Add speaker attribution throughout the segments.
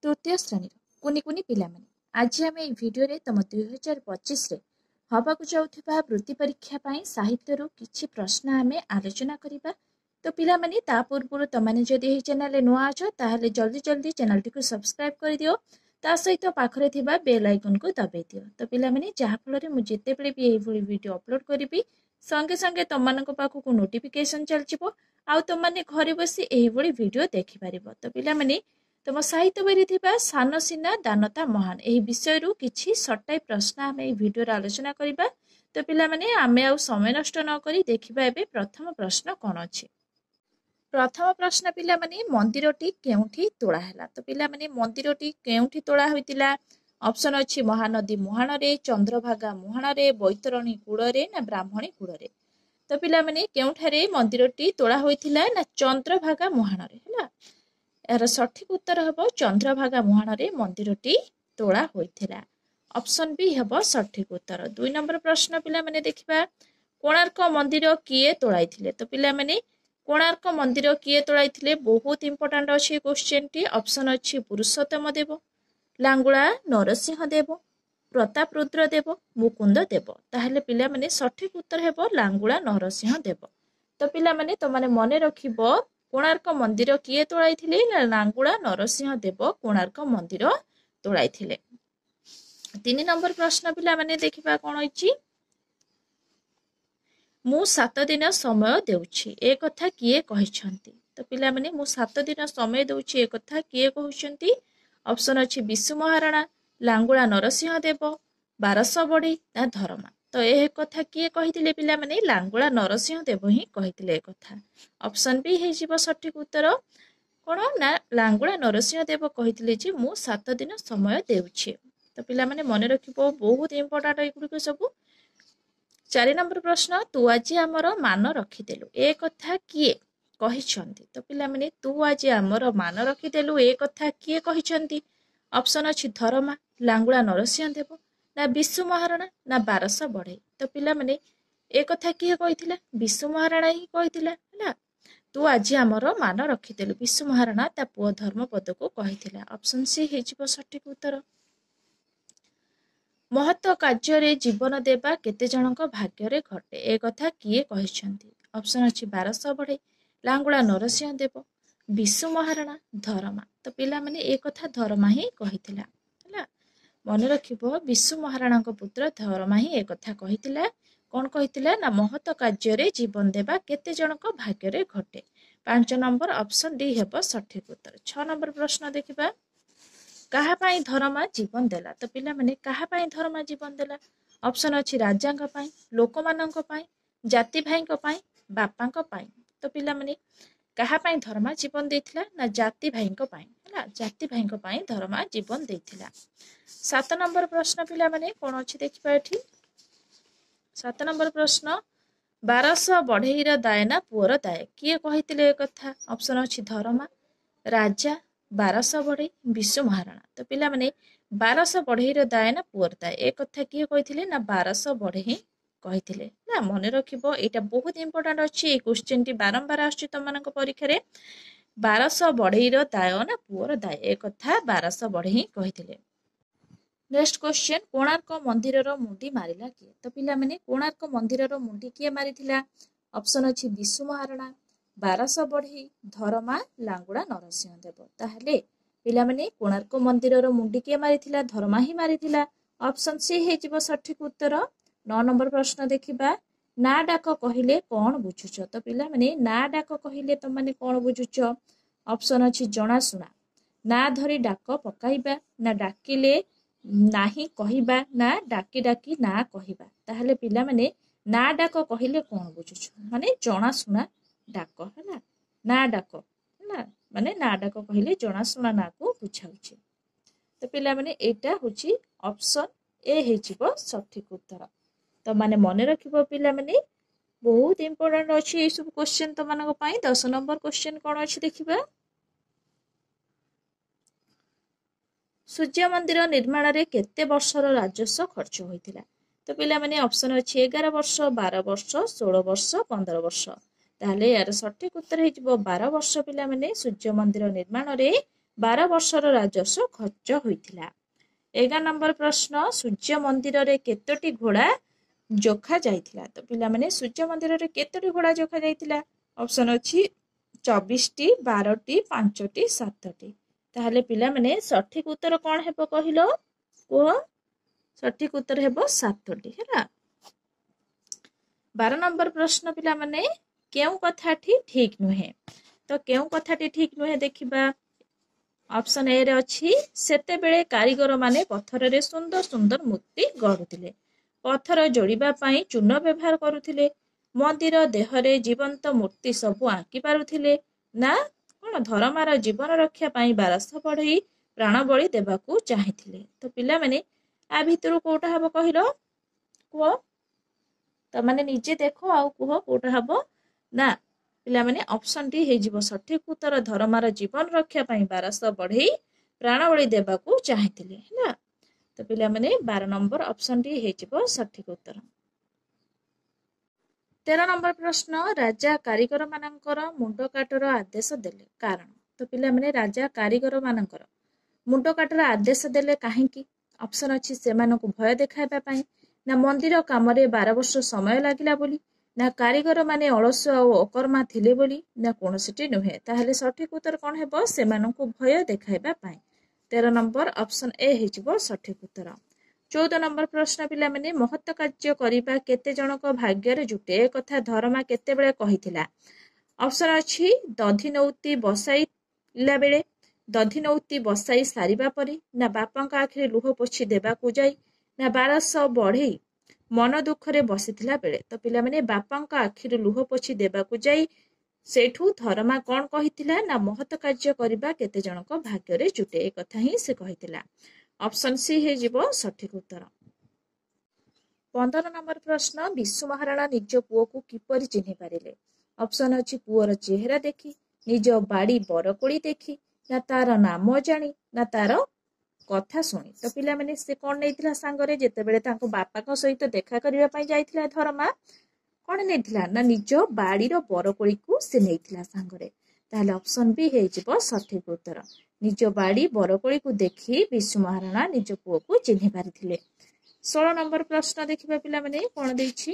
Speaker 1: तृतीय श्रेणी कुनी कुनी पिला माने आज आम ये भिडियो तुम 2025 रे हवाक जाउथिबा वृत्ति परीक्षा पाई साहित्य किछि प्रश्न आम आलोचना करिबा। तो पिला माने ता पूर्व तमाने जदि एही चैनल नुआ अछ ताहले जल्दी जल्दी चैनल टी को सब्सक्राइब कर दियो ता सहित पाखरे थिबा बेल आइकन को दबाई दियो। तो पिला माने जहा फल रे मु जेते बेले भी एही भली वीडियो अपलोड करिबी संगे संगे तमनक पाखु को नोटिफिकेशन चलचिबो आ तमने घरे बसी एही भली वीडियो देखि परिबो। तो पिला माने तुम साहित्य बही थिबा सान सीना दानता महान एही विषय रु किछि सटाई प्रश्न आम एही वीडियो आलोचना करिबा। तो पिला माने आमे आउ समय नष्ट न करी देखिबा एबे प्रथम प्रश्न कोन अछि। प्रथम प्रश्न पिला माने मंदिरटी केउठी तोड़ा हैला। तो पिला माने मंदिरटी केउठी तोड़ा होइतिला। ऑप्शन अछि महानदी मुहाण रे, चंद्रभागा मुहाण रे, बैतरणी कूड़ रे ना ब्राह्मणी कूड़ रे। तो पिला माने केउठारे मंदिरटी तोड़ा होइतिला ना चंद्रभागा मुहाण रे हैला। यार सठिक उत्तर हम चंद्रभागा मुहाण रे मंदिरटी तोड़ा होइथिला। ऑप्शन बी हम सठिक उत्तर। 2 नंबर प्रश्न पिला माने देखिबा कोणार्क मंदिर किए तोड़ाइथिले। तो पिला माने कोणार्क मंदिर किए तोड़ाइथिले बहुत इंपोर्टेंट अछि क्वेश्चन टी। ऑप्शन अछि पुरुषोत्तम देव, लांगुला नरसिंह देव, प्रताप रुद्र देव, मुकुंद देव। ताहले पिला माने सठिक उत्तर हेबो लांगुला नरसिंह देव। तो पिला माने तो माने मने रखिबो कोणार्क मंदिर किए तोड़ाइथिले ना लांगुला नरसिंह देव कोणार्क मंदिर तोड़ाइथिले। 3 नंबर प्रश्न पिला माने देखिबा कोन होइची मु 7 दिन समय देउछि ए कथा किए कहिसंती। तो पिला माने मु 7 दिन समय देउछि ए कथा किए कहउछंती। ऑप्शन अछि विशु महाराणा, लांगुला नरसिंह देव, 1200 बढी ना धर्मा। तो ए कथा किए कहिथिले पिला माने लांगुला नरसिंह देव ही कहिथिले ए कथा। ऑप्शन बी हे जीव सठिक उत्तर कोन ना लांगुला नरसिंह देव कहिथिले जे मु 7 दिन समय देउछि। तो पिला माने मने रखिबो बहुत इंपोर्टेंट एगुडी सब। 4 नंबर प्रश्न तू आज हमर मान रखिदेलु ए कथा किए कहिसंती। तो पिला माने तू आज हमर मान रखिदेलु ए कथा किए कहिसंती। ऑप्शन अछि धर्मा, लांगुला नरसिंह देव ना विशु महाराणा ना 1200 बढई। तो पिला माने ए कथा किए कहिथिला विशु महाराणा ही कहिथिला हैला। तू आज हमर मान रखिदेलु विशु महाराणा ता पुओ धर्मपद को कहिथिला। ऑप्शन सी हे जीव सठिक उत्तर। महत्व कार्य रे जीवन देबा केते जनक भाग्य रे घटे ए कथा किए कहिसंती। ऑप्शन अछि 1200 बढई, लांगुला नरसिंह देव, विशु महाराणा, धर्मा। तो पिला माने ए कथा धर्मा ही कहिथिला हैला। मने रखिबो विशु महाराणा को पुत्र धर्मा ही ए कथा कहिथिला। कोन कहिथिला ना महत्व कार्य रे जीवन देबा केते जनक भाग्य रे घटे। 5 नंबर ऑप्शन डी हेबो सठिक उत्तर। 6 नंबर प्रश्न देखिबा कहा पाई धर्मा जीवन देला। तो पिला माने कहा पाई धर्मा जीवन देला। ऑप्शन अछि राजांक पाई, लोकमानंक पाई, जाति भाईंक पाई, बापांक पाई। तो पिला माने कहा पाई धर्मा जीवन देथिला ना जाति भाईंक पाई हैला। जाति भाईंक पाई धर्मा जीवन देथिला। 7 नंबर प्रश्न पिला माने कोन अछि देखिबा एठी। 7 नंबर प्रश्न 1200 बढईर दाय ना पुअर दाय किए कहिथिले ए कथा। ऑप्शन अछि धर्मा, राजा, 1200 बढई, विशु महाराणा। तो पिला माने 1200 बढईर दाय ना पुअर दाय ए कथा किए कहिथिले ना 1200 बढई कहिथिले ना। मने रखिबो एटा बहुत इंपोर्टेंट अछि ए क्वेश्चन टी बारंबार आछि तमनक परीक्षा रे। 1200 बढईर दाय ना पुअर दाय ए कथा 1200 बढई कहिथिले। नेक्स्ट क्वेश्चन कोणार्क मंदिर रो मुंडी मारिला किए। तो पिला माने कोणार्क मंदिर रो मुंडी किए मारिथिला। ऑप्शन अछि विशु महाराणा, 1200 बढई, धर्मा, लांगुड़ा नरसिंह देव। ताहले पिला माने कोणार्क मंदिर रो मुंडी किए मारिथिला धर्मा ही मारिथिला। ऑप्शन सी हे जीव सठिक उत्तर। 9 नंबर प्रश्न देखिबा ना डाक कहिले कोन बुझुछ। तो पिला माने ना डाक कहिले त माने कोन बुझुछ। ऑप्शन अछि जणा सुना, ना धरी डाक पकाइबा, ना डाकिले नाही कहिबा, ना डाकी डाकी ना कहिबा। ताहले पिला माने ना डाक कहिले कोन बुझुछ माने जणा सुना डाक हैला। ना डाक हैला माने ना डाक कहिले जणा सुना ना को बुझाउछि। तो पिला माने एटा होछि ऑप्शन ए हे जीव सठिक उत्तर। तो माने मने रखिबो पिला माने बहुत इंपोर्टेंट अछि ए सब क्वेश्चन त मानक पई। 10 नंबर क्वेश्चन कोन अछि देखिबा सूर्य मंदिर निर्माण रे केते वर्षर राजस्व खर्च होइतिला। तो पिला माने ऑप्शन अछि 11 वर्ष, 12 वर्ष, 16 वर्ष, 15 वर्ष। ताहले यार सठिक उत्तर हे जीव 12 वर्ष पिला माने सूर्य मंदिर निर्माण रे 12 ବର୍ଷର ରାଜସ୍ୱ ଖର୍ଚ୍ଚ ହୋଇଥିଲା। 11 ନମ୍ବର ପ୍ରଶ୍ନ ସୂର୍ଯ୍ୟ ମନ୍ଦିରରେ କେତୋଟି ଘୋଡ଼ା ଯୋଖା ଯାଇଥିଲା? ତ ପିଲାମାନେ ସୂର୍ଯ୍ୟ ମନ୍ଦିରରେ କେତୋଟି ଘୋଡ଼ା ଯୋଖା ଯାଇଥିଲା? ଅପସନ୍ ଅଛି 24ଟି, 12ଟି, 5ଟି, 7ଟି। ତାହେଲେ ପିଲାମାନେ ସଠିକ ଉତ୍ତର କଣ ହେବ କହିଲ? କୁହ। ସଠିକ ଉତ୍ତର ହେବ 7ଟି ହେଲା। 12 ନମ୍ବର ପ୍ରଶ୍ନ ପିଲାମାନେ କେଉଁ କଥାଟି ଠିକ ନୁହେଁ? ତ କେଉଁ କଥାଟି ଠିକ ନୁହେଁ ଦେଖିବା। ଅପସନ୍ ଏ ରେ ଅଛି ସେତେବେଳେ କାରିଗର ମାନେ ପଥରରେ ସୁନ୍ଦର ସୁନ୍ଦର ମୂର୍ତ୍ତି ଗଢୁଥିଲେ। ପଥର ଯୋଡ଼ିବା ପାଇଁ ଚୂନ ବ୍ୟବହାର କରୁଥିଲେ। ମନ୍ଦିର ଦେହରେ ଜୀବନ୍ତ ମୂର୍ତ୍ତି ସବୁ ଆଙ୍କି ପାରୁଥିଲେ। ନା କଣ ଧରମାର ଜୀବନ ରକ୍ଷା ପାଇଁ 1200 ବଢ଼େଇ ପ୍ରାଣ ବଳି ଦେବାକୁ ଚାହିଁଥିଲେ। ତ ପିଲାମାନେ ଆ ଭିତରୁ କୋଉଟା ହବ କହିଲ? କୁହ। ତମାନେ ନିଜେ ଦେଖ ଆଉ କୁହ କୋଉଟା ହବ। ନା ପିଲାମାନେ ଅପସନ୍ ଡି ହେଇଯିବ ସଠିକ ଉତ୍ତର। ଧରମାର ଜୀବନ ରକ୍ଷା ପାଇଁ 1200 ବଢ଼େଇ ପ୍ରାଣ ବଳି ଦେବାକୁ ଚାହିଁଥିଲେ ହେଲା। ତ ପିଲାମାନେ 12 ନମ୍ବର ଅପସନ୍ ଡି ହେଇଯିବ ସଠିକ ଉତ୍ତର। 13 ନମ୍ବର ପ୍ରଶ୍ନ ରାଜା କାରିଗର ମାନଙ୍କର ମୁଣ୍ଡ କାଟର ଆଦେଶ ଦେଲେ କାରଣ? ତ ପିଲାମାନେ ରାଜା କାରିଗର ମାନଙ୍କର ମୁଣ୍ଡ କାଟର ଆଦେଶ ଦେଲେ କାହିଁକି? ଅପସନ୍ ଅଛି ସେମାନଙ୍କୁ ଭୟ ଦେଖାଇବା ପାଇଁ, ନା ମନ୍ଦିର କାମରେ 12 ବର୍ଷ ସମୟ ଲାଗିଲା ବୋଲି, ନା କାରିଗର ମାନେ ଅଳସୁଆ ଓ ଅକର୍ମା ଥିଲେ ବୋଲି, ନା କୌଣସିଟି ନୁହେଁ। ତାହେଲେ ସଠିକ ଉତ୍ତର କଣ ହେବ? ସେମାନଙ୍କୁ ଭୟ ଦେଖାଇବା ପାଇଁ। 13 ନମ୍ବର ଅପସନ୍ ଏ ହେଇଯିବ ସଠିକ ଉତ୍ତର। 14 ନମ୍ବର ପ୍ରଶ୍ନ ପିଲାମାନେ ମହତ କାର୍ଯ୍ୟ କରିବା କେତେ ଜଣଙ୍କ ଭାଗ୍ୟରେ ଜୁଟେ ଏ କଥା ଧରମା କେତେବେଳେ କହିଥିଲା? ଅପସନ୍ ଅଛି ଦଧିନଉତି ବସାଇଲା ବେଳେ, ଦଧିନଉତି ବସାଇ ସାରିବା ପରେ, ନା ବାପାଙ୍କ ଆଖିରେ ଲୁହ ପୋଛି ଦେବାକୁ ଯାଇ, ନା 1200 ବଢ଼େଇ ମନ ଦୁଃଖରେ ବସିଥିଲା ବେଳେ। ତ ପିଲାମାନେ ବାପାଙ୍କ ଆଖିରୁ ଲୁହ ପୋଛି ଦେବାକୁ ଯାଇ ସେଇଠୁ ଧରମା କଣ କହିଥିଲା? ନା ମହତ କାର୍ଯ୍ୟ କରିବା କେତେ ଜଣଙ୍କ ଭାଗ୍ୟରେ ଜୁଟେ ଏ କଥା ହିଁ ସେ କହିଥିଲା। ଅପସନ୍ ସି ହେଇଯିବ ସଠିକ ଉତ୍ତର। 15 ନମ୍ବର ପ୍ରଶ୍ନ ବିଶୁ ମହାରଣା ନିଜ ପୁଅକୁ କିପରି ଚିହ୍ନି ପାରିଲେ? ଅପସନ୍ ଅଛି ପୁଅର ଚେହେରା ଦେଖି, ନିଜ ବାଡ଼ି ବରକୋଳି ଦେଖି, ନା ତାର ନାମ ଜାଣି, ନା ତାର କଥା ଶୁଣି। ତ ପିଲାମାନେ ସେ କଣ ନେଇଥିଲା ସାଙ୍ଗରେ? ଯେତେବେଳେ ତାଙ୍କ ବାପାଙ୍କ ସହିତ ଦେଖା କରିବା ପାଇଁ ଯାଇଥିଲା ଧରମା କଣ ନେଇଥିଲା? ନା ନିଜ ବାଡ଼ିର ବରକୋଳିକୁ ସେ ନେଇଥିଲା ସାଙ୍ଗରେ। ତାହେଲେ ଅପସନ୍ ବି ହେଇଯିବ ସଠିକ ଉତ୍ତର। ନିଜ ବାଡ଼ି ବରକୋଳିକୁ ଦେଖି ବିଶୁ ମହାରଣା ନିଜ ପୁଅକୁ ଚିହ୍ନି ପାରିଥିଲେ। 16 ନମ୍ବର ପ୍ରଶ୍ନ ଦେଖିବା ପିଲାମାନେ କଣ ଦେଇଛି?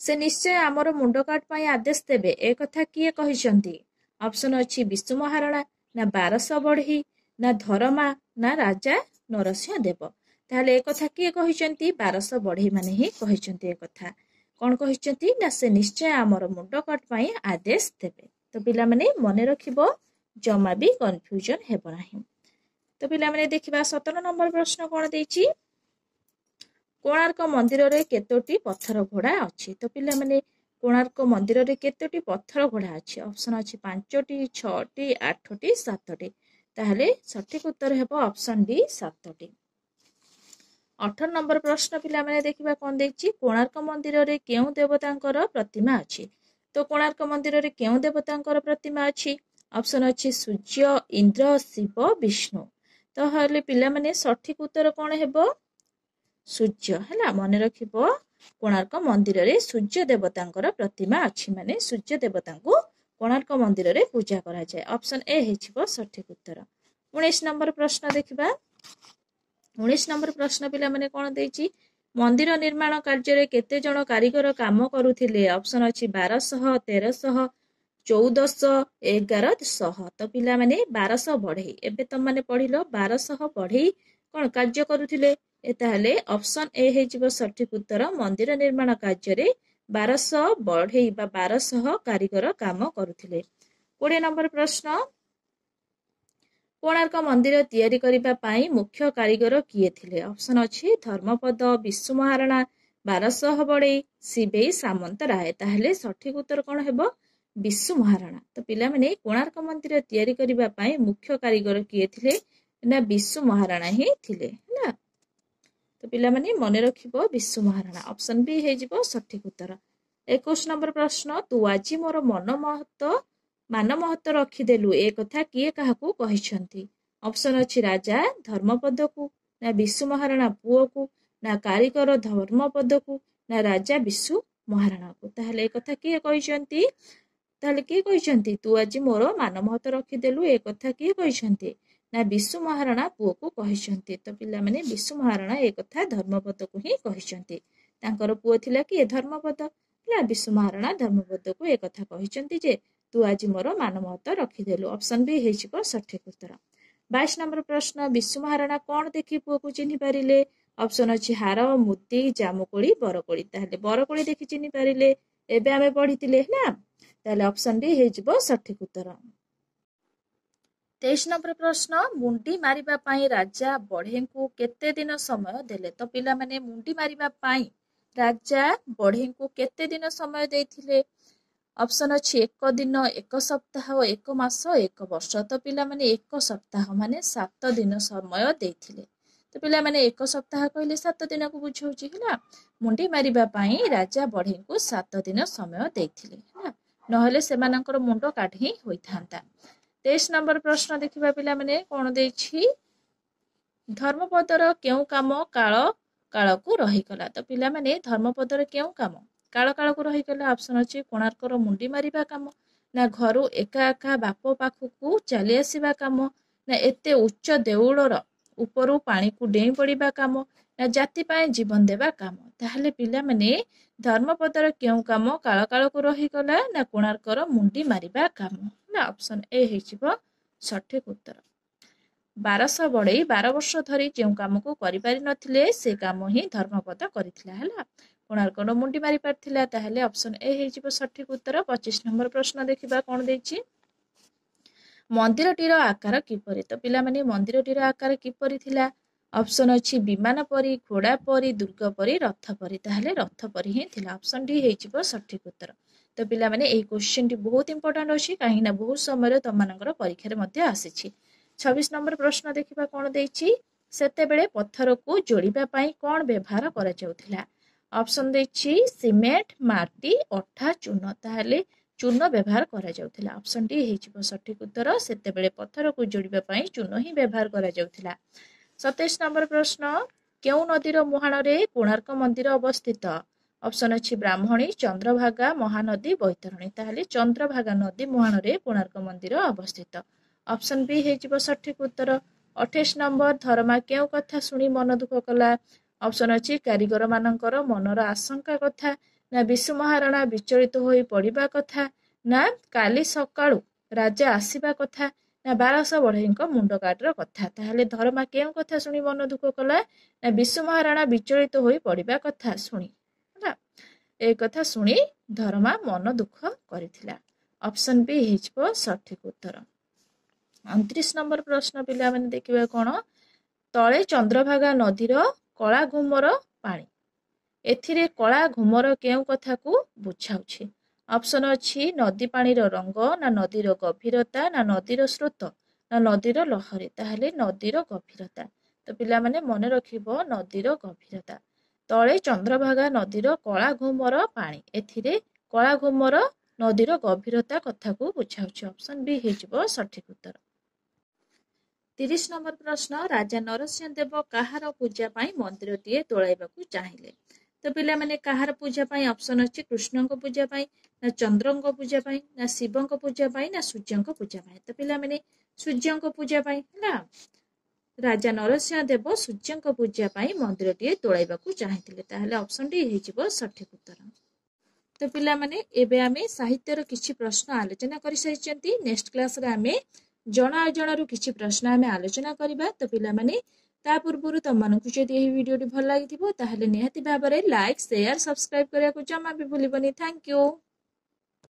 Speaker 1: ସେ ନିଶ୍ଚୟ ଆମର ମୁଣ୍ଡ କାଟ ପାଇଁ ଆଦେଶ ଦେବେ ଏ କଥା କିଏ କହିଛନ୍ତି? ଅପସନ୍ ଅଛି ବିଶୁ ମହାରଣା, ନା 1200 ବଢ଼େଇ, ନା ଧରମା, ନା ରାଜା ନରସିଂହ ଦେବ। ତାହେଲେ ଏ କଥା କିଏ କହିଛନ୍ତି? 1200 ବଢ଼େଇ ମାନେ ହିଁ କହିଛନ୍ତି ଏ କଥା। କଣ କହିଛନ୍ତି? ନା ସେ ନିଶ୍ଚୟ ଆମର ମୁଣ୍ଡ କାଟ ପାଇଁ ଆଦେଶ ଦେବେ। ତ ପିଲାମାନେ ମନେ ରଖିବ, ଜମା ବି କନଫ୍ୟୁଜନ ହେବ ନାହିଁ। ତ ପିଲାମାନେ ଦେଖିବା 17 ନମ୍ବର ପ୍ରଶ୍ନ କଣ ଦେଇଛି? କୋଣାର୍କ ମନ୍ଦିରରେ କେତୋଟି ପଥର ଘୋଡ଼ା ଅଛି? ତ ପିଲାମାନେ କୋଣାର୍କ ମନ୍ଦିରରେ କେତୋଟି ପଥର ଘୋଡ଼ା ଅଛି? ଅପସନ୍ ଅଛି 5ଟି, 6ଟି, 8ଟି, 7ଟି। ତାହେଲେ ସଠିକ ଉତ୍ତର ହେବ ଅପସନ୍ ଡି 7ଟି। 18 ନମ୍ବର ପ୍ରଶ୍ନ ପିଲାମାନେ ଦେଖିବା କଣ ଦେଇଛି? କୋଣାର୍କ ମନ୍ଦିରରେ କେଉଁ ଦେବତାଙ୍କର ପ୍ରତିମା ଅଛି? ତ କୋଣାର୍କ ମନ୍ଦିରରେ କେଉଁ ଦେବତାଙ୍କର ପ୍ରତିମା ଅଛି? ଅପସନ୍ ଅଛି ସୂର୍ଯ୍ୟ, ଇନ୍ଦ୍ର, ଶିବ, ବିଷ୍ଣୁ। ତାହେଲେ ପିଲାମାନେ ସଠିକ ଉତ୍ତର କଣ ହେବ? ସୂର୍ଯ୍ୟ ହେଲା। ମନେ ରଖିବ, କୋଣାର୍କ ମନ୍ଦିରରେ ସୂର୍ଯ୍ୟ ଦେବତାଙ୍କର ପ୍ରତିମା ଅଛି, ମାନେ ସୂର୍ଯ୍ୟ ଦେବତାଙ୍କୁ କୋଣାର୍କ ମନ୍ଦିରରେ ପୂଜା କରାଯାଏ। ଅପସନ୍ ଏ ହେଇଯିବ ସଠିକ ଉତ୍ତର। 19 ନମ୍ବର ପ୍ରଶ୍ନ ଦେଖିବା। 19 ନମ୍ବର ପ୍ରଶ୍ନ ପିଲାମାନେ କଣ ଦେଇଛି? ମନ୍ଦିର ନିର୍ମାଣ କାର୍ଯ୍ୟରେ କେତେ ଜଣ କାରିଗର କାମ କରୁଥିଲେ? ଅପସନ୍ ଅଛି 1200, 1300, 1400, 1100। ତ ପିଲାମାନେ 1200 ବଢ଼େଇ, ଏବେ ତମାନେ ପଢିଲ 1200 ବଢ଼େଇ କଣ କାର୍ଯ୍ୟ କରୁଥିଲେ? ତାହେଲେ ଅପସନ୍ ଏ ହେଇଯିବ ସଠିକ ଉତ୍ତର। ମନ୍ଦିର ନିର୍ମାଣ କାର୍ଯ୍ୟରେ 1200 ବଢ଼େଇ ବା 1200 କାରିଗର କାମ କରୁଥିଲେ। 20 ନମ୍ବର ପ୍ରଶ୍ନ କୋଣାର୍କ ମନ୍ଦିର ତିଆରି କରିବା ପାଇଁ ମୁଖ୍ୟ କାରିଗର କିଏ ଥିଲେ? ଅପସନ୍ ଅଛି ଧର୍ମପଦ, ବିଶୁ ମହାରଣା, 1200 ବଢ଼େଇ, ଶିବେଇ ସାମନ୍ତରାୟ। ତାହେଲେ ସଠିକ ଉତ୍ତର କଣ ହେବ? ବିଶୁ ମହାରଣା। ତ ପିଲାମାନେ କୋଣାର୍କ ମନ୍ଦିର ତିଆରି କରିବା ପାଇଁ ମୁଖ୍ୟ କାରିଗର କିଏ ଥିଲେ? ନା ବିଶୁ ମହାରଣା ହିଁ ଥିଲେ ହେଲା। ତ ପିଲାମାନେ ମନେ ରଖିବ ବିଶୁ ମହାରଣା। ଅପସନ୍ ବି ହେଇଯିବ ସଠିକ ଉତ୍ତର। 21 ନମ୍ବର ପ୍ରଶ୍ନ ତୁ ଆଜି ମୋର ମାନ ମହତ୍ଵ ରଖିଦେଲୁ ଏ କଥା କିଏ କାହାକୁ କହିଛନ୍ତି? ଅପସନ୍ ଅଛି ରାଜା ଧର୍ମପଦକୁ, ନା ବିଶୁ ମହାରଣା ପୁଅକୁ, ନା କାରିଗର ଧର୍ମପଦକୁ, ନା ରାଜା ବିଶୁ ମହାରଣାକୁ। ତାହେଲେ ଏ କଥା କିଏ କହିଛନ୍ତି? ତାହେଲେ କିଏ କହିଛନ୍ତି ତୁ ଆଜି ମୋର ମାନ ମହତ ରଖିଦେଲୁ, ଏ କଥା କିଏ କହିଛନ୍ତି? ନା ବିଶୁ ମହାରଣା ପୁଅକୁ କହିଛନ୍ତି। ତ ପିଲାମାନେ ବିଶୁ ମହାରଣା ଏ କଥା ଧର୍ମପଦକୁ ହିଁ କହିଛନ୍ତି। ତାଙ୍କର ପୁଅ ଥିଲା କିଏ? ଧର୍ମପଦ। ହେଲା, ବିଶୁ ମହାରଣା ଧର୍ମପଦକୁ ଏ କଥା କହିଛନ୍ତି ଯେ ତୁ ଆଜି ମୋର ମାନ ମହତ ରଖିଦେଲୁ। ଅପସନ ବି ହେଇଯିବ ସଠିକ ଉତ୍ତର। 22 ନମ୍ବର ପ୍ରଶ୍ନ, ବିଶୁ ମହାରଣା କଣ ଦେଖି ପୁଅକୁ ଚିହ୍ନି ପାରିଲେ? ଅପସନ ଅଛି ହାର, ମୁଦି, ଜାମୁକୋଳି, ବରକୋଳି। ତାହେଲେ ବରକୋଳି ଦେଖି ଚିହ୍ନି ପାରିଲେ, ଏବେ ଆମେ ପଢିଥିଲେ ହେଲା। ତାହେଲେ ଅପସନ ବି ହେଇଯିବ ସଠିକ ଉତ୍ତର। 23 ନମ୍ବର ପ୍ରଶ୍ନ, ମୁଣ୍ଡି ମାରିବା ପାଇଁ ରାଜା ବଢେଇଙ୍କୁ କେତେ ଦିନ ସମୟ ଦେଲେ? ତ ପିଲାମାନେ ମୁଣ୍ଡି ମାରିବା ପାଇଁ ରାଜା ବଢେଇଙ୍କୁ କେତେ ଦିନ ସମୟ ଦେଇଥିଲେ? ଅପସନ ଅଛି 1 ଦିନ, 1 ସପ୍ତାହ, 1 ମାସ, 1 ବର୍ଷ। ତ ପିଲାମାନେ 1 ସପ୍ତାହ ମାନେ 7 ଦିନ ସମୟ ଦେଇଥିଲେ। ତ ପିଲାମାନେ 1 ସପ୍ତାହ କହିଲେ 7 ଦିନକୁ ବୁଝଉଛି ହେଲା। ମୁଣ୍ଡି ମାରିବା ପାଇଁ ରାଜା ବଢେଇଙ୍କୁ 7 ଦିନ ସମୟ ଦେଇଥିଲେ ହେଲା, ନହେଲେ ସେମାନଙ୍କର ମୁଣ୍ଡ କାଢି ହିଁ ହୋଇଥାନ୍ତା। 23 ନମ୍ବର ପ୍ରଶ୍ନ ଦେଖିବା ପିଲାମାନେ କଣ ଦେଇଛି? ଧର୍ମପଦର କେଉଁ କାମ କାଳ କାଳକୁ ରହିଗଲା? ତ ପିଲାମାନେ ଧର୍ମପଦର କେଉଁ କାମ କାଳ କାଳକୁ ରହିଗଲା? ଅପସନ ଅଛି କୋଣାର୍କର ମୁଣ୍ଡି ମାରିବା କାମ, ନା ଘରୁ ଏକା ଏକା ବାପ ପାଖକୁ ଚାଲି ଆସିବା କାମ, ନା ଏତେ ଉଚ୍ଚ ଦେଉଳର ଉପରୁ ପାଣିକୁ ଡେଇଁ ପଡିବା କାମ, ନା ଜାତି ପାଇଁ ଜୀବନ ଦେବା କାମ। ତାହେଲେ ପିଲାମାନେ ଧର୍ମପଦର କେଉଁ କାମ କାଳ କାଳକୁ ରହିଗଲା? ନା କୋଣାର୍କର ମୁଣ୍ଡି ମାରିବା କାମ ହେଲା। ଅପସନ ଏ ହେଇଯିବ ସଠିକ ଉତ୍ତର। 1200 ବଢେଇ 12 ବର୍ଷ ଧରି ଯେଉଁ କାମକୁ କରିପାରି ନଥିଲେ ସେ କାମ ହିଁ ଧର୍ମପଦ କରିଥିଲା ହେଲା। କୋଣାର୍କର ମୁଣ୍ଡି ମାରି ପାରିଥିଲା। ତାହେଲେ ଅପସନ ଏ ହେଇଯିବ ସଠିକ ଉତ୍ତର। 25 ନମ୍ବର ପ୍ରଶ୍ନ ଦେଖିବା କଣ ଦେଇଛି? ମନ୍ଦିରଟିର ଆକାର କିପରି? ତ ପିଲାମାନେ ମନ୍ଦିରଟିର ଆକାର କିପରି ଥିଲା? ଅପସନ ଅଛି ବିମାନ ପରି, ଘୋଡା ପରି, ଦୁର୍ଗ ପରି, ରଥ ପରି। ତାହେଲେ ରଥ ପରି ହିଁ ଥିଲା। ଅପସନ ଡି ହେଇଯିବ ସଠିକ ଉତ୍ତର। ତ ପିଲାମାନେ ଏଇ କ୍ୱେଶ୍ଚିନ୍ ଟି ବହୁତ ଇମ୍ପୋର୍ଟାଣ୍ଟ ଅଛି, କାହିଁକି ନା ବହୁତ ସମୟରେ ତମମାନଙ୍କର ପରୀକ୍ଷାରେ ମଧ୍ୟ ଆସିଛି। 26 ନମ୍ବର ପ୍ରଶ୍ନ ଦେଖିବା କଣ ଦେଇଛି? ସେତେବେଳେ ପଥରକୁ ଯୋଡିବା ପାଇଁ କଣ ବ୍ୟବହାର କରାଯାଉଥିଲା? ଅପସନ ଦେଇଛି ସିମେଣ୍ଟ, ମାଟି, ଅଠା, ଚୂନ। ତାହେଲେ ଚୂନ ବ୍ୟବହାର କରାଯାଉଥିଲା। ଅପସନ ଡି ହେଇଯିବ ସଠିକ ଉତ୍ତର। ସେତେବେଳେ ପଥରକୁ ଯୋଡିବା ପାଇଁ ଚୂନ ହିଁ ବ୍ୟବହାର କରାଯାଉଥିଲା। 27 ନମ୍ବର ପ୍ରଶ୍ନ, କେଉଁ ନଦୀର ମୁହାଣରେ କୋଣାର୍କ ମନ୍ଦିର ଅବସ୍ଥିତ? ଅପସନ ଅଛି ବ୍ରାହ୍ମଣୀ, ଚନ୍ଦ୍ରଭାଗା, ମହାନଦୀ, ବୈତରଣୀ। ତାହେଲେ ଚନ୍ଦ୍ରଭାଗା ନଦୀ ମୁହାଣରେ କୋଣାର୍କ ମନ୍ଦିର ଅବସ୍ଥିତ। ଅପସନ ବି ହେଇଯିବ ସଠିକ ଉତ୍ତର। 28 ନମ୍ବର, ଧରମା କେଉଁ କଥା ଶୁଣି ମନ ଦୁଃଖ କଲା? ଅପସନ ଅଛି କାରିଗର ମାନଙ୍କର ମନର ଆଶଙ୍କା କଥା, ନା ବିଶୁ ମହାରଣା ବିଚଳିତ ହୋଇ ପଡିବା କଥା, ନା କାଲି ସକାଳୁ ରାଜା ଆସିବା କଥା, ନା 1200 ବଢେଇଙ୍କ ମୁଣ୍ଡ କାଟର କଥା। ତାହେଲେ ଧରମା କେଉଁ କଥା ଶୁଣି ମନ ଦୁଃଖ କଲା? ନା ବିଶୁ ମହାରଣା ବିଚଳିତ ହୋଇ ପଡିବା କଥା ଶୁଣି ହେଲା। ଏ କଥା ଶୁଣି ଧରମା ମନ ଦୁଃଖ କରିଥିଲା। ଅପସନ ବି ହେଇଯିବ ସଠିକ ଉତ୍ତର। 29 ନମ୍ବର ପ୍ରଶ୍ନ ପିଲାମାନେ ଦେଖିବା କଣ? ତଳେ ଚନ୍ଦ୍ରଭାଗା ନଦୀର କଳା ଘୁମର ପାଣି, ଏଥିରେ କଳା ଘୁମର କେଉଁ କଥାକୁ ବୁଝାଉଛି? ଅପସନ ଅଛି ନଦୀ ପାଣିର ରଙ୍ଗ, ନା ନଦୀର ଗଭୀରତା, ନା ନଦୀର ସ୍ରୋତ, ନା ନଦୀର ଲହରୀ। ତାହେଲେ ନଦୀର ଗଭୀରତା। ତ ପିଲାମାନେ ମନେ ରଖିବ ନଦୀର ଗଭୀରତା। ତଳେ ଚନ୍ଦ୍ରଭାଗା ନଦୀର କଳା ଘୁମର ପାଣି, ଏଥିରେ କଳା ଘୁମର ନଦୀର ଗଭୀରତା କଥାକୁ ବୁଝାଉଛି। ଅପସନ ବି ହେଇଯିବ ସଠିକ ଉତ୍ତର। 30 ନମ୍ବର ପ୍ରଶ୍ନ, ରାଜା ନରସିଂହ ଦେବ କାହାର ପୂଜା ପାଇଁ ମନ୍ଦିରଟିଏ ତୋଳାଇବାକୁ ଚାହିଁଲେ? ତ ପିଲାମାନେ କାହାର ପୂଜା ପାଇଁ? ଅପସନ ଅଛି କୃଷ୍ଣଙ୍କ ପୂଜା ପାଇଁ, ନା ଚନ୍ଦ୍ରଙ୍କ ପୂଜା ପାଇଁ, ନା ଶିବଙ୍କ ପୂଜା ପାଇଁ, ନା ସୂର୍ଯ୍ୟଙ୍କ ପୂଜା ପାଇଁ। ତ ପିଲାମାନେ ସୂର୍ଯ୍ୟଙ୍କ ପୂଜା ପାଇଁ ହେଲା। ରାଜା ନରସିଂହ ଦେବ ସୂର୍ଯ୍ୟଙ୍କ ପୂଜା ପାଇଁ ମନ୍ଦିରଟିଏ ତୋଳାଇବାକୁ ଚାହିଁଥିଲେ। ତାହେଲେ ଅପସନ ଡି ହେଇଯିବ ସଠିକ ଉତ୍ତର। ତ ପିଲାମାନେ ଏବେ ଆମେ ସାହିତ୍ୟର କିଛି ପ୍ରଶ୍ନ ଆଲୋଚନା କରିସାରିଛନ୍ତି। ନେକ୍ସଟ କ୍ଲାସରେ ଆମେ ଜଣ ଅଜଣରୁ କିଛି ପ୍ରଶ୍ନ ଆମେ ଆଲୋଚନା କରିବା। ତ ପିଲାମାନେ ତା ପୂର୍ବରୁ ତମମାନଙ୍କୁ ଯଦି ଏହି ଭିଡିଓଟି ଭଲ ଲାଗିଥିବ ତାହେଲେ ନିହାତି ଭାବରେ ଲାଇକ୍, ସେୟାର, ସବସ୍କ୍ରାଇବ କରିବାକୁ ଜମା ବି ଭୁଲିବନି। Thank you.